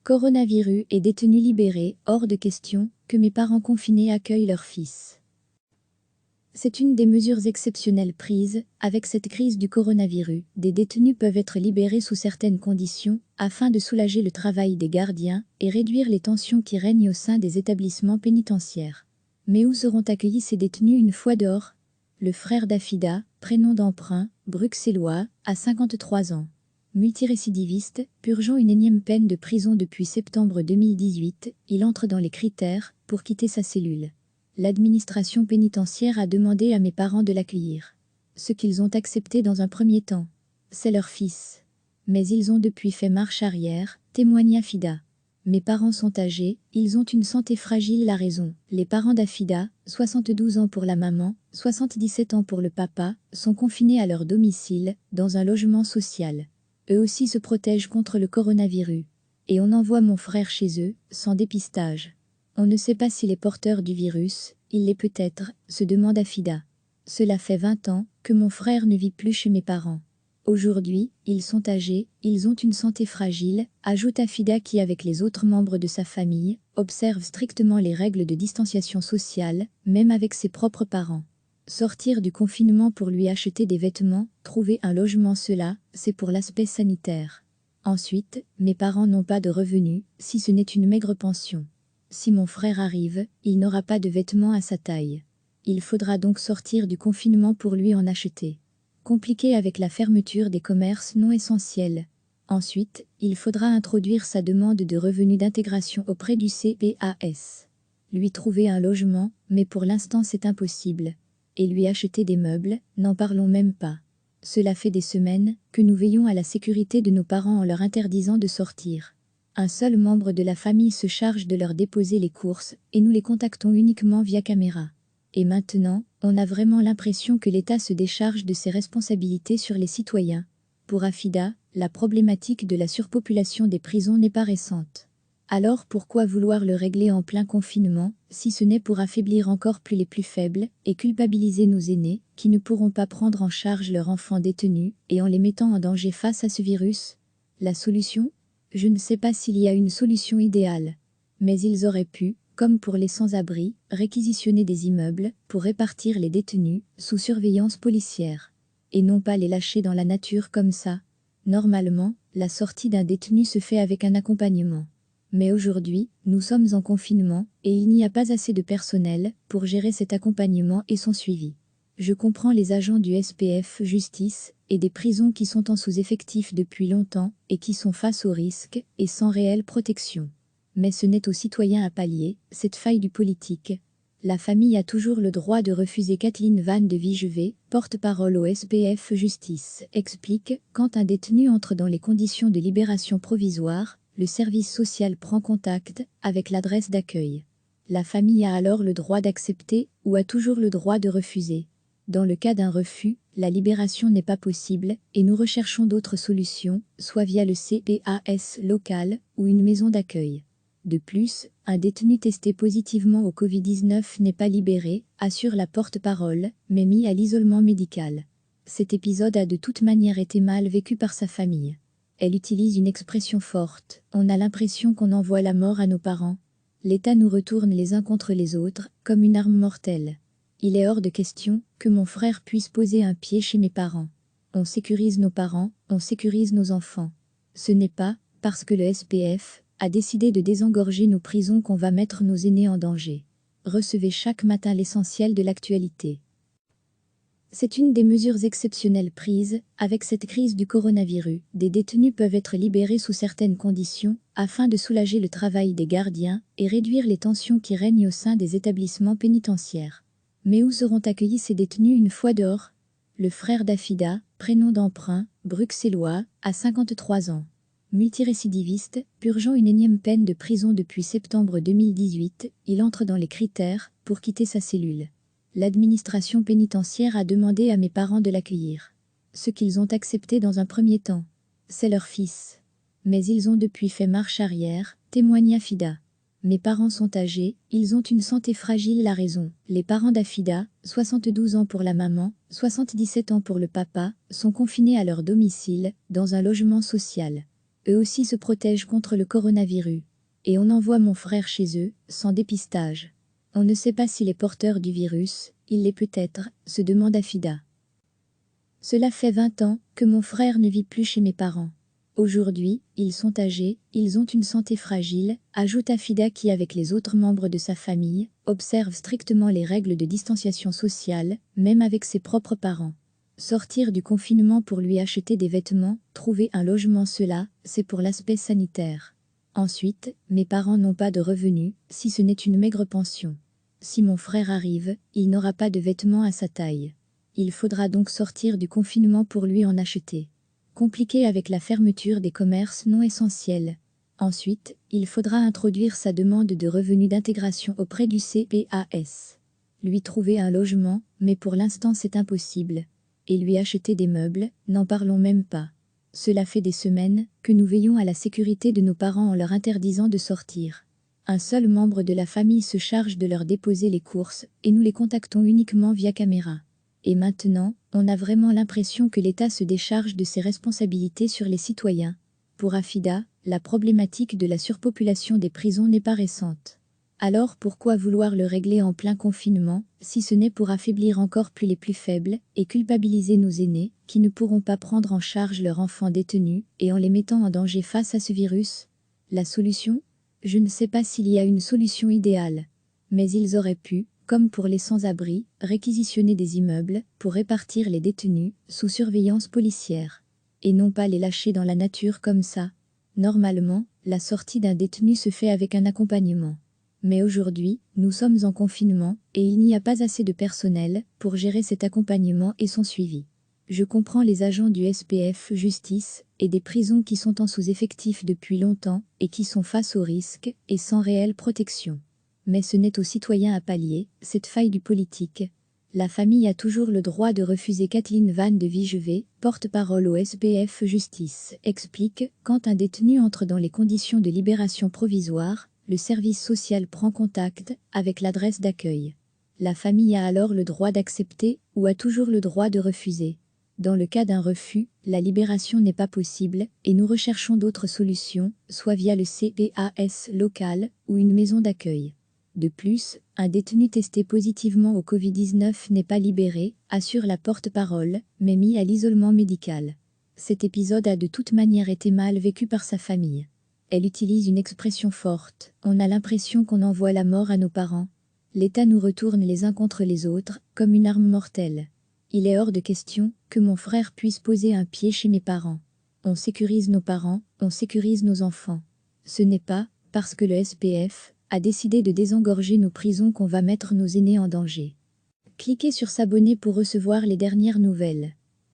Coronavirus et détenus libérés, hors de question que mes parents confinés accueillent leur fils. C'est une des mesures exceptionnelles prises. Avec cette crise du coronavirus, des détenus peuvent être libérés sous certaines conditions, afin de soulager le travail des gardiens et réduire les tensions qui règnent au sein des établissements pénitentiaires. Mais où seront accueillis ces détenus une fois dehors? Le frère d'Afida, prénom d'emprunt, bruxellois, a 53 ans. Multirécidiviste, purgeant une énième peine de prison depuis septembre 2018, il entre dans les critères pour quitter sa cellule. L'administration pénitentiaire a demandé à mes parents de l'accueillir. Ce qu'ils ont accepté dans un premier temps. C'est leur fils. Mais ils ont depuis fait marche arrière, témoigne Afida. Mes parents sont âgés, ils ont une santé fragile. La raison. Les parents d'Afida, 72 ans pour la maman, 77 ans pour le papa, sont confinés à leur domicile, dans un logement social. Eux aussi se protègent contre le coronavirus. Et on envoie mon frère chez eux, sans dépistage. On ne sait pas s'il est porteur du virus, il l'est peut-être, se demande Afida. Cela fait 20 ans que mon frère ne vit plus chez mes parents. Aujourd'hui, ils sont âgés, ils ont une santé fragile, ajoute Afida qui, avec les autres membres de sa famille, observe strictement les règles de distanciation sociale, même avec ses propres parents. Sortir du confinement pour lui acheter des vêtements, trouver un logement, cela, c'est pour l'aspect sanitaire. Ensuite, mes parents n'ont pas de revenus, si ce n'est une maigre pension. Si mon frère arrive, il n'aura pas de vêtements à sa taille. Il faudra donc sortir du confinement pour lui en acheter. Compliqué avec la fermeture des commerces non essentiels. Ensuite, il faudra introduire sa demande de revenu d'intégration auprès du CPAS. Lui trouver un logement, mais pour l'instant c'est impossible. Et lui acheter des meubles, n'en parlons même pas. Cela fait des semaines que nous veillons à la sécurité de nos parents en leur interdisant de sortir. Un seul membre de la famille se charge de leur déposer les courses, et nous les contactons uniquement via caméra. Et maintenant, on a vraiment l'impression que l'État se décharge de ses responsabilités sur les citoyens. Pour Afida, la problématique de la surpopulation des prisons n'est pas récente. Alors pourquoi vouloir le régler en plein confinement, si ce n'est pour affaiblir encore plus les plus faibles, et culpabiliser nos aînés, qui ne pourront pas prendre en charge leurs enfants détenus, et en les mettant en danger face à ce virus? La solution? Je ne sais pas s'il y a une solution idéale. Mais ils auraient pu, comme pour les sans-abri, réquisitionner des immeubles pour répartir les détenus sous surveillance policière. Et non pas les lâcher dans la nature comme ça. Normalement, la sortie d'un détenu se fait avec un accompagnement. Mais aujourd'hui, nous sommes en confinement et il n'y a pas assez de personnel pour gérer cet accompagnement et son suivi. Je comprends les agents du SPF Justice et des prisons qui sont en sous-effectif depuis longtemps et qui sont face aux risques et sans réelle protection. Mais ce n'est aux citoyens à pallier cette faille du politique. La famille a toujours le droit de refuser. Kathleen Van de Vigevet, porte-parole au SPF Justice, explique « Quand un détenu entre dans les conditions de libération provisoire, le service social prend contact avec l'adresse d'accueil. La famille a alors le droit d'accepter ou a toujours le droit de refuser. Dans le cas d'un refus, la libération n'est pas possible et nous recherchons d'autres solutions, soit via le CPAS local ou une maison d'accueil. De plus, un détenu testé positivement au Covid-19 n'est pas libéré, assure la porte-parole, mais mis à l'isolement médical. Cet épisode a de toute manière été mal vécu par sa famille. Elle utilise une expression forte, on a l'impression qu'on envoie la mort à nos parents. L'État nous retourne les uns contre les autres, comme une arme mortelle. Il est hors de question que mon frère puisse poser un pied chez mes parents. On sécurise nos parents, on sécurise nos enfants. Ce n'est pas parce que le SPF a décidé de désengorger nos prisons qu'on va mettre nos aînés en danger. Recevez chaque matin l'essentiel de l'actualité. C'est une des mesures exceptionnelles prises. Avec cette crise du coronavirus, des détenus peuvent être libérés sous certaines conditions, afin de soulager le travail des gardiens et réduire les tensions qui règnent au sein des établissements pénitentiaires. Mais où seront accueillis ces détenus une fois dehors? Le frère d'Afida, prénom d'emprunt, bruxellois, a 53 ans. Multirécidiviste, purgeant une énième peine de prison depuis septembre 2018, il entre dans les critères pour quitter sa cellule. L'administration pénitentiaire a demandé à mes parents de l'accueillir. Ce qu'ils ont accepté dans un premier temps. C'est leur fils. Mais ils ont depuis fait marche arrière, témoigne Afida. Mes parents sont âgés, ils ont une santé fragile. La raison. Les parents d'Afida, 72 ans pour la maman, 77 ans pour le papa, sont confinés à leur domicile, dans un logement social. Eux aussi se protègent contre le coronavirus. Et on envoie mon frère chez eux, sans dépistage. On ne sait pas s'il est porteur du virus, il l'est peut-être, se demande Afida. Cela fait 20 ans que mon frère ne vit plus chez mes parents. Aujourd'hui, ils sont âgés, ils ont une santé fragile, ajoute Afida qui, avec les autres membres de sa famille, observe strictement les règles de distanciation sociale, même avec ses propres parents. Sortir du confinement pour lui acheter des vêtements, trouver un logement, cela, c'est pour l'aspect sanitaire. Ensuite, mes parents n'ont pas de revenus, si ce n'est une maigre pension. Si mon frère arrive, il n'aura pas de vêtements à sa taille. Il faudra donc sortir du confinement pour lui en acheter. Compliqué avec la fermeture des commerces non essentiels. Ensuite, il faudra introduire sa demande de revenu d'intégration auprès du CPAS. Lui trouver un logement, mais pour l'instant c'est impossible. Et lui acheter des meubles, n'en parlons même pas. Cela fait des semaines que nous veillons à la sécurité de nos parents en leur interdisant de sortir. Un seul membre de la famille se charge de leur déposer les courses, et nous les contactons uniquement via caméra. Et maintenant, on a vraiment l'impression que l'État se décharge de ses responsabilités sur les citoyens. Pour Afida, la problématique de la surpopulation des prisons n'est pas récente. Alors pourquoi vouloir le régler en plein confinement, si ce n'est pour affaiblir encore plus les plus faibles, et culpabiliser nos aînés, qui ne pourront pas prendre en charge leurs enfants détenus, et en les mettant en danger face à ce virus? La solution? Je ne sais pas s'il y a une solution idéale. Mais ils auraient pu, comme pour les sans-abri, réquisitionner des immeubles pour répartir les détenus sous surveillance policière. Et non pas les lâcher dans la nature comme ça. Normalement, la sortie d'un détenu se fait avec un accompagnement. Mais aujourd'hui, nous sommes en confinement et il n'y a pas assez de personnel pour gérer cet accompagnement et son suivi. Je comprends les agents du SPF Justice et des prisons qui sont en sous-effectif depuis longtemps et qui sont face aux risques et sans réelle protection. Mais ce n'est aux citoyens à pallier cette faille du politique. La famille a toujours le droit de refuser. Kathleen Van de Vigevet, porte-parole au SPF Justice, explique « Quand un détenu entre dans les conditions de libération provisoire, le service social prend contact avec l'adresse d'accueil. La famille a alors le droit d'accepter ou a toujours le droit de refuser. Dans le cas d'un refus, la libération n'est pas possible et nous recherchons d'autres solutions, soit via le CPAS local ou une maison d'accueil. De plus, un détenu testé positivement au Covid-19 n'est pas libéré, assure la porte-parole, mais mis à l'isolement médical. Cet épisode a de toute manière été mal vécu par sa famille. Elle utilise une expression forte, on a l'impression qu'on envoie la mort à nos parents. L'État nous retourne les uns contre les autres, comme une arme mortelle. Il est hors de question que mon frère puisse poser un pied chez mes parents. On sécurise nos parents, on sécurise nos enfants. Ce n'est pas parce que le SPF a décidé de désengorger nos prisons qu'on va mettre nos aînés en danger. Cliquez sur s'abonner pour recevoir les dernières nouvelles.